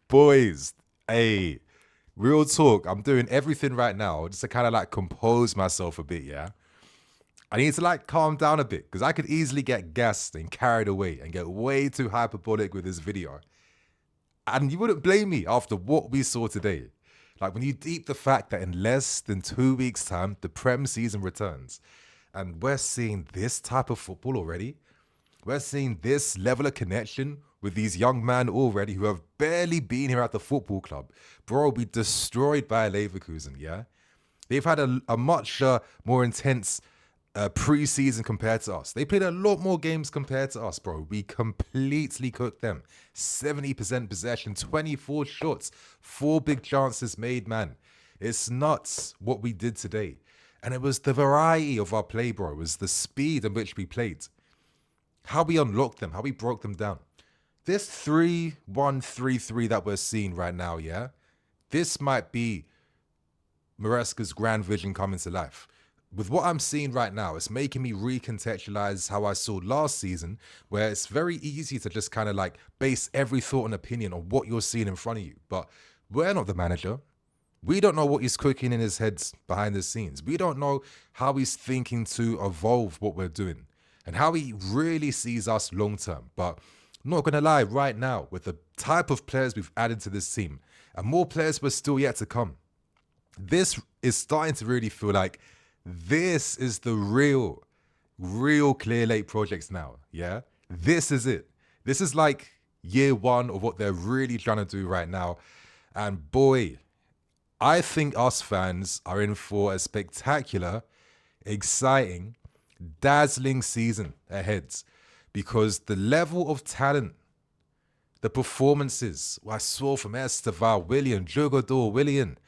Boys, hey, real talk. I'm doing everything right now just to kind of like compose myself a bit, yeah? I need to like calm down a bit because I could easily get gassed and carried away and get way too hyperbolic with this video. And you wouldn't blame me after what we saw today. Like when you deep the fact that in less than 2 weeks' time, the Prem season returns. And we're seeing this type of football already. We're seeing this level of connection with these young men already who have barely been here at the football club. Bro, we destroyed by Leverkusen, yeah? They've had a much more intense pre-season compared to us. They played a lot more games compared to us, bro. We completely cooked them. 70% possession, 24 shots, 4 big chances made, man. It's nuts what we did today. And it was the variety of our play, bro. It was the speed in which we played. How we unlocked them, how we broke them down. This 3-1-3-3 that we're seeing right now, yeah? This might be Maresca's grand vision coming to life. With what I'm seeing right now, it's making me recontextualize how I saw last season, where it's very easy to just kind of like base every thought and opinion on what you're seeing in front of you. But we're not the manager. We don't know what he's cooking in his head behind the scenes. We don't know how he's thinking to evolve what we're doing and how he really sees us long term. But I'm not going to lie, right now, with the type of players we've added to this team, and more players were still yet to come, this is starting to really feel like this is the real Clear Lake projects now. Yeah, this is it. This is like year one of what they're really trying to do right now. And boy, I think us fans are in for a spectacular, exciting, dazzling season ahead because the level of talent, the performances I saw from Estevao Willian, Jorrel Willian,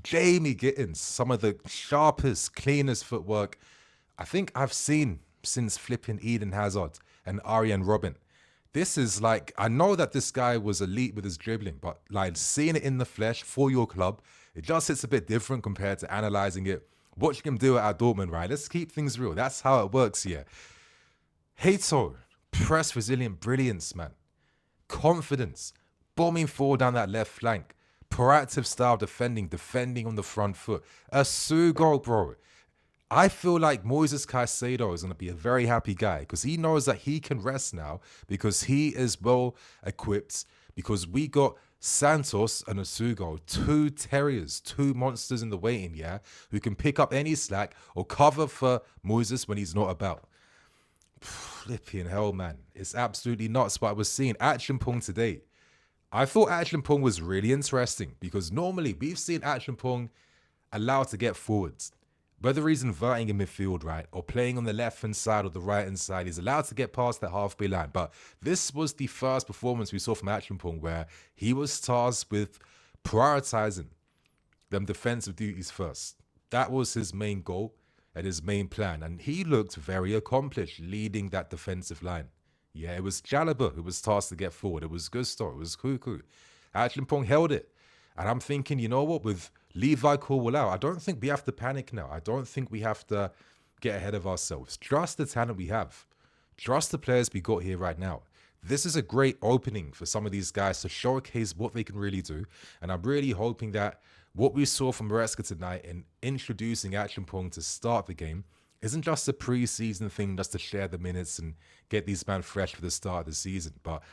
Jamie Gittens, some of the sharpest, cleanest footwork I think I've seen since flipping Eden Hazard and Arjen Robben. This is like, I know that this guy was elite with his dribbling, but like seeing it in the flesh for your club, it just hits a bit different compared to analyzing it, watching him do it at Dortmund, right? Let's keep things real. That's how it works here. Hato, press resilient brilliance, man. Confidence, bombing forward down that left flank. Proactive style defending on the front foot. A goal, bro. I feel like Moises Caicedo is going to be a very happy guy because he knows that he can rest now because he is well equipped because we got Santos and Asugo, 2 terriers, 2 monsters in the waiting, yeah, who can pick up any slack or cover for Moises when he's not about. Flipping hell, man. It's absolutely nuts what I was seeing. Action today. I thought Action was really interesting because normally we've seen Action allowed to get forwards. Whether he's inverting in midfield, right, or playing on the left-hand side or the right-hand side, he's allowed to get past that halfway line. But this was the first performance we saw from Action where he was tasked with prioritizing them defensive duties first. That was his main goal and his main plan. And he looked very accomplished leading that defensive line. Yeah, it was Jalaba who was tasked to get forward. It was Gusto. It was Kuku. Action held it. And I'm thinking, you know what, with Levi Corwell out, I don't think we have to panic now. I don't think we have to get ahead of ourselves. Trust the talent we have. Trust the players we got here right now. This is a great opening for some of these guys to showcase what they can really do. And I'm really hoping that what we saw from Maresca tonight in introducing Action to start the game isn't just a pre-season thing just to share the minutes and get these men fresh for the start of the season. But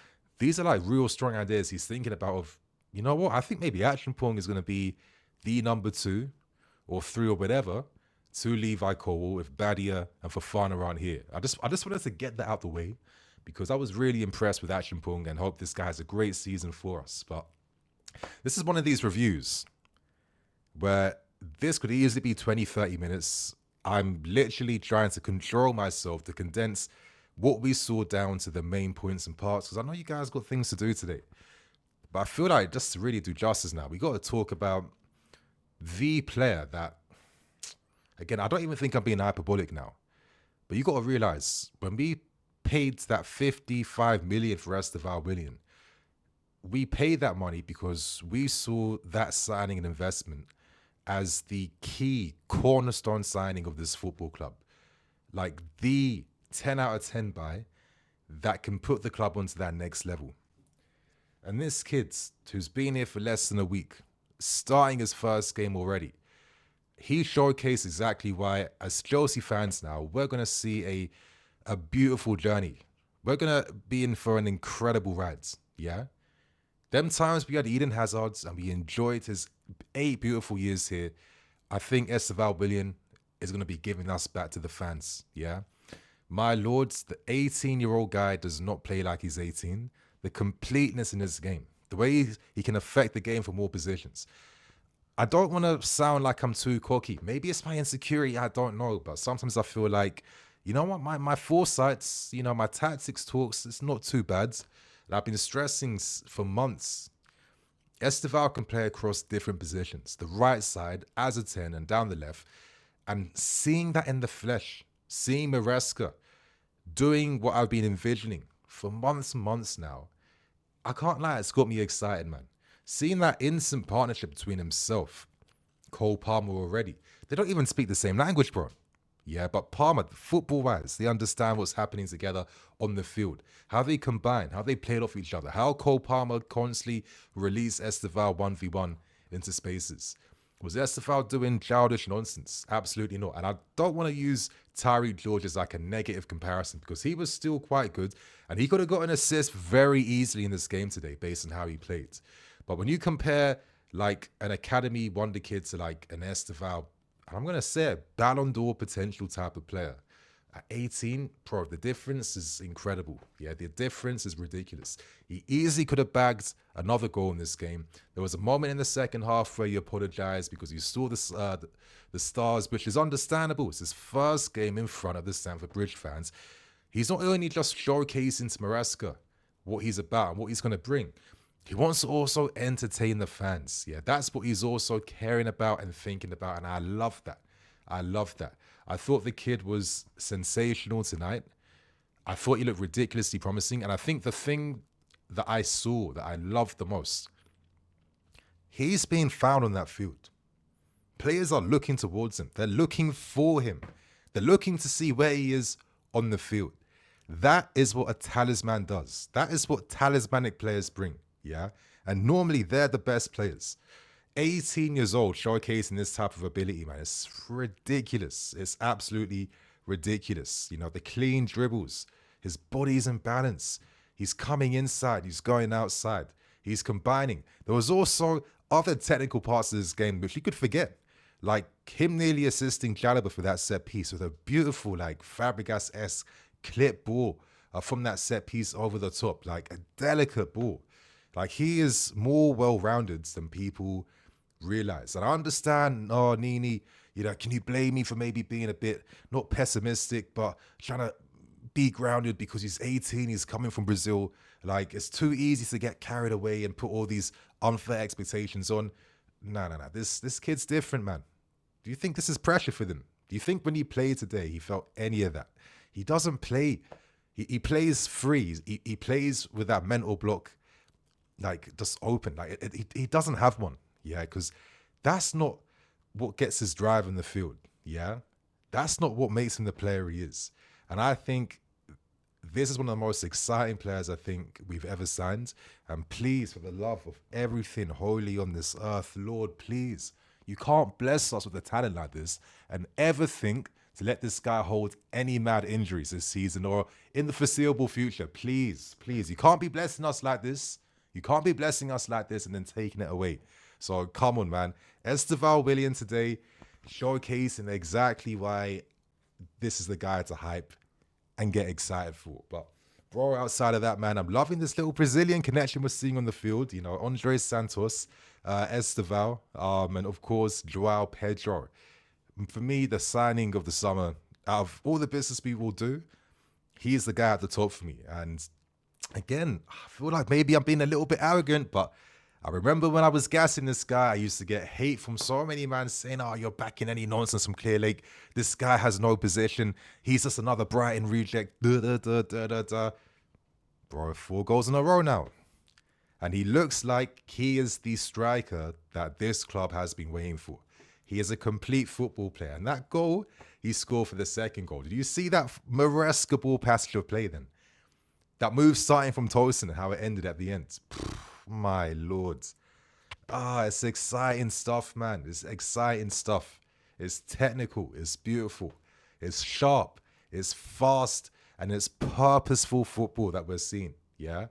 these are like real strong ideas he's thinking about of, you know what, I think maybe Action is going to be the number 2 or 3 or whatever to Levi Colwell if Badia and Fofana aren't here. I just wanted to get that out the way because I was really impressed with Action and hope this guy has a great season for us. But this is one of these reviews where this could easily be 20, 30 minutes. I'm literally trying to control myself to condense what we saw down to the main points and parts because I know you guys got things to do today. But I feel like just to really do justice now, we got to talk about the player that, again, I don't even think I'm being hyperbolic now, but you got to realize when we paid that 55 million for Estevao Willian, we paid that money because we saw that signing and investment as the key cornerstone signing of this football club. Like the 10 out of 10 buy that can put the club onto that next level. And this kid, who's been here for less than a week, starting his first game already, he showcased exactly why, as Chelsea fans now, we're going to see a beautiful journey. We're going to be in for an incredible ride, yeah? Them times we had Eden Hazards and we enjoyed his 8 beautiful years here, I think Estevao Willian is going to be giving us back to the fans, yeah? My lords, the 18-year-old guy does not play like he's 18. The completeness in his game, the way he can affect the game from all positions. I don't want to sound like I'm too cocky. Maybe it's my insecurity, I don't know. But sometimes I feel like, you know what, my foresights, you know, my tactics talks, it's not too bad. And I've been stressing for months. Estevao can play across different positions, the right side as a 10 and down the left. And seeing that in the flesh, seeing Maresca doing what I've been envisioning for months and months now, I can't lie, it's got me excited, man. Seeing that instant partnership between himself, Cole Palmer already. They don't even speak the same language, bro. Yeah, but Palmer, football-wise, they understand what's happening together on the field. How they combine, how they played off each other. How Cole Palmer constantly released Estevao 1v1 into spaces. Was Estevao doing childish nonsense? Absolutely not. And I don't want to use Tyreek George as like a negative comparison because he was still quite good and he could have got an assist very easily in this game today based on how he played. But when you compare like an academy wonder kid to like an Estevao, I'm going to say a Ballon d'Or potential type of player, at 18, bro, the difference is incredible. Yeah, the difference is ridiculous. He easily could have bagged another goal in this game. There was a moment in the second half where he apologized because you saw the stars, which is understandable. It's his first game in front of the Stamford Bridge fans. He's not only just showcasing to Maresca what he's about and what he's going to bring. He wants to also entertain the fans. Yeah, that's what he's also caring about and thinking about. And I love that. I love that. I thought the kid was sensational tonight. I thought he looked ridiculously promising. And I think the thing that I saw that I loved the most, he's being found on that field. Players are looking towards him. They're looking for him. They're looking to see where he is on the field. That is what a talisman does. That is what talismanic players bring. Yeah. And normally they're the best players. 18 years old showcasing this type of ability, man. It's ridiculous. It's absolutely ridiculous. You know, the clean dribbles, his body's in balance. He's coming inside. He's going outside. He's combining. There was also other technical parts of this game which you could forget. Like him nearly assisting Chalobah for that set piece with a beautiful, like Fabregas-esque clip ball from that set piece over the top. Like a delicate ball. Like he is more well-rounded than people realize. And I understand, oh, Nini, you know, can you blame me for maybe being a bit, not pessimistic, but trying to be grounded because he's 18, he's coming from Brazil. Like, it's too easy to get carried away and put all these unfair expectations on. No. This kid's different, man. Do you think this is pressure for them? Do you think when he played today, he felt any of that? He doesn't play. He plays free. He plays with that mental block, like, just open. Like, he doesn't have one. Yeah, because that's not what gets his drive in the field. Yeah, that's not what makes him the player he is. And I think this is one of the most exciting players I think we've ever signed. And please, for the love of everything holy on this earth, Lord, please, you can't bless us with a talent like this and ever think to let this guy hold any mad injuries this season or in the foreseeable future. Please, you can't be blessing us like this. You can't be blessing us like this and then taking it away. So come on, man. Estevao Willian today showcasing exactly why this is the guy to hype and get excited for. But bro, outside of that, man, I'm loving this little Brazilian connection we're seeing on the field. You know, Andres Santos, Estevao, and of course, joao, Pedro. For me, the signing of the summer, out of all the business people do, he is the guy at the top for me. And again, I feel like maybe I'm being a little bit arrogant, but I remember when I was gassing this guy, I used to get hate from so many men saying, oh, you're backing any nonsense from Clear Lake. This guy has no position. He's just another Brighton reject. Bro, 4 goals in a row now. And he looks like he is the striker that this club has been waiting for. He is a complete football player. And that goal he scored for the second goal. Did you see that Maresca ball passage of play then? That move starting from Tosin and how it ended at the end. My lord. It's exciting stuff, man. It's exciting stuff. It's technical. It's beautiful. It's sharp. It's fast. And it's purposeful football that we're seeing. Yeah?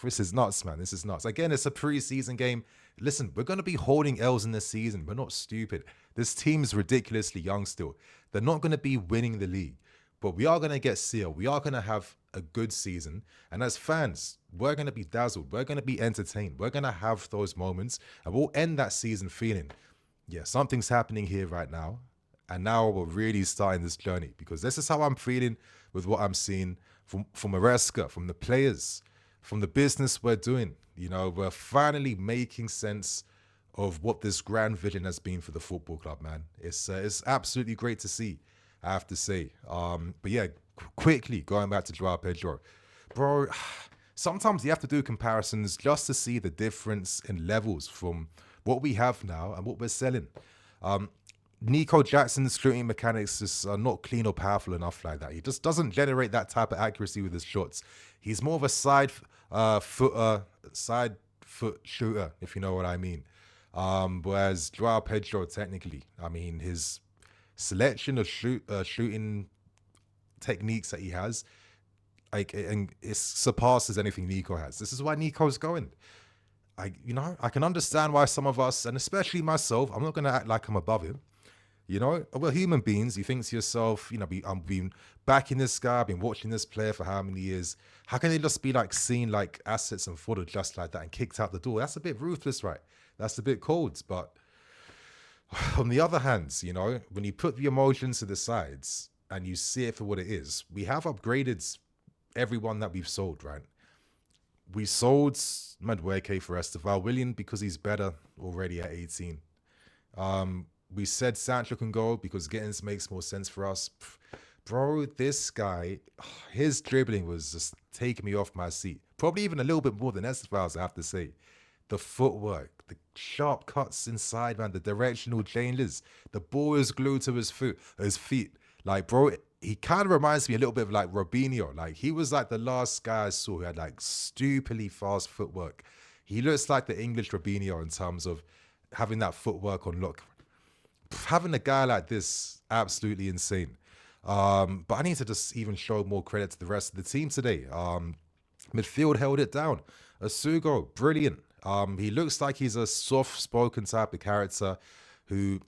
This is nuts, man. This is nuts. Again, it's a preseason game. Listen, we're going to be holding L's in this season. We're not stupid. This team's ridiculously young still. They're not going to be winning the league. But we are going to get sealed. We are going to have a good season. And as fans, we're going to be dazzled. We're going to be entertained. We're going to have those moments. And we'll end that season feeling, yeah, something's happening here right now. And now we're really starting this journey. Because this is how I'm feeling with what I'm seeing from Maresca, from the players, from the business we're doing. You know, we're finally making sense of what this grand vision has been for the football club, man. It's absolutely great to see, I have to say. But yeah, quickly going back to joao Pedro, bro. Sometimes you have to do comparisons just to see the difference in levels from what we have now and what we're selling. Nico Jackson's shooting mechanics just are not clean or powerful enough like that. He just doesn't generate that type of accuracy with his shots. He's more of a side foot shooter, if you know what I mean. Whereas joao Pedro, technically, I mean, his selection of shooting techniques that he has, like, and it surpasses anything Nico has. This is why Nico's going. I can understand why some of us, and especially myself, I'm not going to act like I'm above him. You know, we're human beings. You think to yourself, you know, I've been backing this guy, I've been watching this player for how many years? How can they just be like seen like assets and fodder just like that and kicked out the door? That's a bit ruthless, right? That's a bit cold. But on the other hand, you know, when you put the emotions to the sides and you see it for what it is, we have upgraded everyone that we've sold, right? We sold Madueke for Estevao Willian because he's better already at 18. We said Sancho can go because Gittens makes more sense for us. Bro, this guy, his dribbling was just taking me off my seat. Probably even a little bit more than Estevao's, I have to say. The footwork, the sharp cuts inside, man, the directional changes. The ball is glued to his feet. Like, bro, he kind of reminds me a little bit of like Robinho. Like, he was like the last guy I saw who had like stupidly fast footwork. He looks like the English Robinho in terms of having that footwork on lock. Having a guy like this, absolutely insane. But I need to just even show more credit to the rest of the team today. Midfield held it down. Asugo, brilliant. He looks like he's a soft-spoken type of character who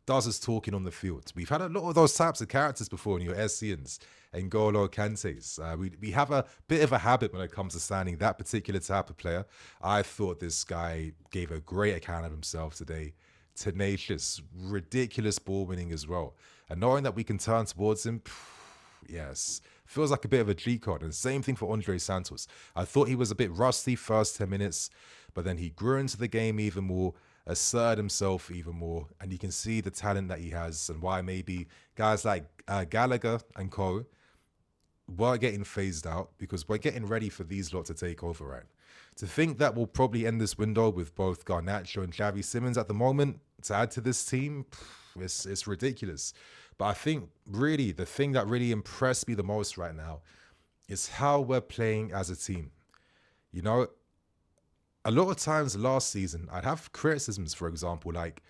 does his talking on the field. We've had a lot of those types of characters before in your Essians and N'Golo Kantes. We have a bit of a habit when it comes to signing that particular type of player. I thought this guy gave a great account of himself today. Tenacious, ridiculous ball winning as well. And knowing that we can turn towards him, yes, feels like a bit of a G card. And same thing for Andre Santos. I thought he was a bit rusty first 10 minutes, but then he grew into the game even more, asserted himself even more, and you can see the talent that he has and why maybe guys like Gallagher and co were getting phased out because we're getting ready for these lot to take over, right? To think that we'll probably end this window with both Garnacho and Xavi Simons at the moment to add to this team, it's ridiculous. But I think really the thing that really impressed me the most right now is how we're playing as a team. You know, a lot of times last season, I'd have criticisms, for example, like,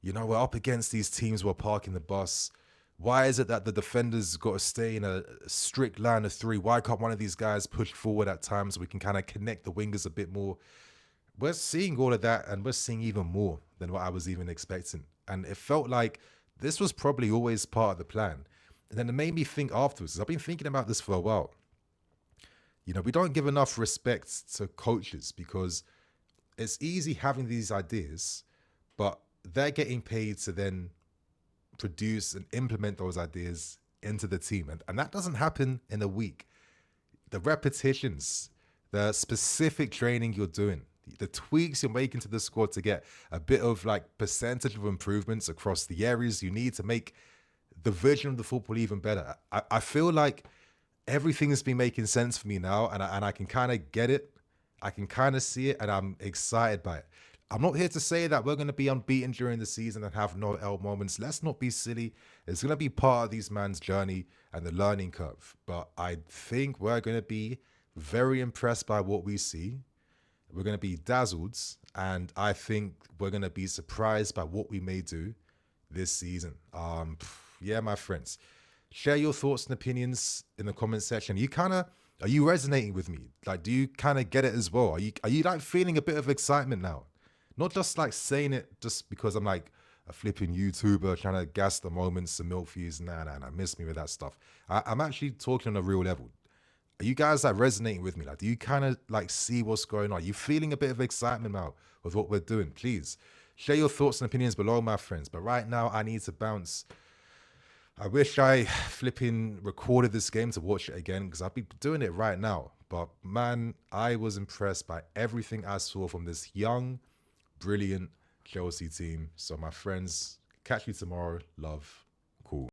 you know, we're up against these teams, we're parking the bus. Why is it that the defenders got to stay in a strict line of three? Why can't one of these guys push forward at times so we can kind of connect the wingers a bit more? We're seeing all of that, and we're seeing even more than what I was even expecting. And it felt like this was probably always part of the plan. And then it made me think afterwards, I've been thinking about this for a while. You know, we don't give enough respect to coaches because it's easy having these ideas, but they're getting paid to then produce and implement those ideas into the team. And that doesn't happen in a week. The repetitions, the specific training you're doing, the tweaks you're making to the squad to get a bit of like percentage of improvements across the areas you need to make the vision of the football even better. I feel like everything has been making sense for me now, and I can kind of get it. I can kind of see it, and I'm excited by it. I'm not here to say that we're going to be unbeaten during the season and have no L moments. Let's not be silly. It's going to be part of these man's journey and the learning curve. But I think we're going to be very impressed by what we see. We're going to be dazzled. And I think we're going to be surprised by what we may do this season. Yeah, my friends. Share your thoughts and opinions in the comment section. Are you resonating with me? Like, do you kind of get it as well? Are you like feeling a bit of excitement now? Not just like saying it just because I'm like a flipping YouTuber trying to gas the moments, the milk views. Nah, miss me with that stuff. I'm actually talking on a real level. Are you guys like resonating with me? Like, do you kind of like see what's going on? Are you feeling a bit of excitement now with what we're doing? Please share your thoughts and opinions below, my friends. But right now, I need to bounce. I wish I flipping recorded this game to watch it again because I'd be doing it right now. But man, I was impressed by everything I saw from this young, brilliant Chelsea team. So my friends, catch you tomorrow. Love. Cool.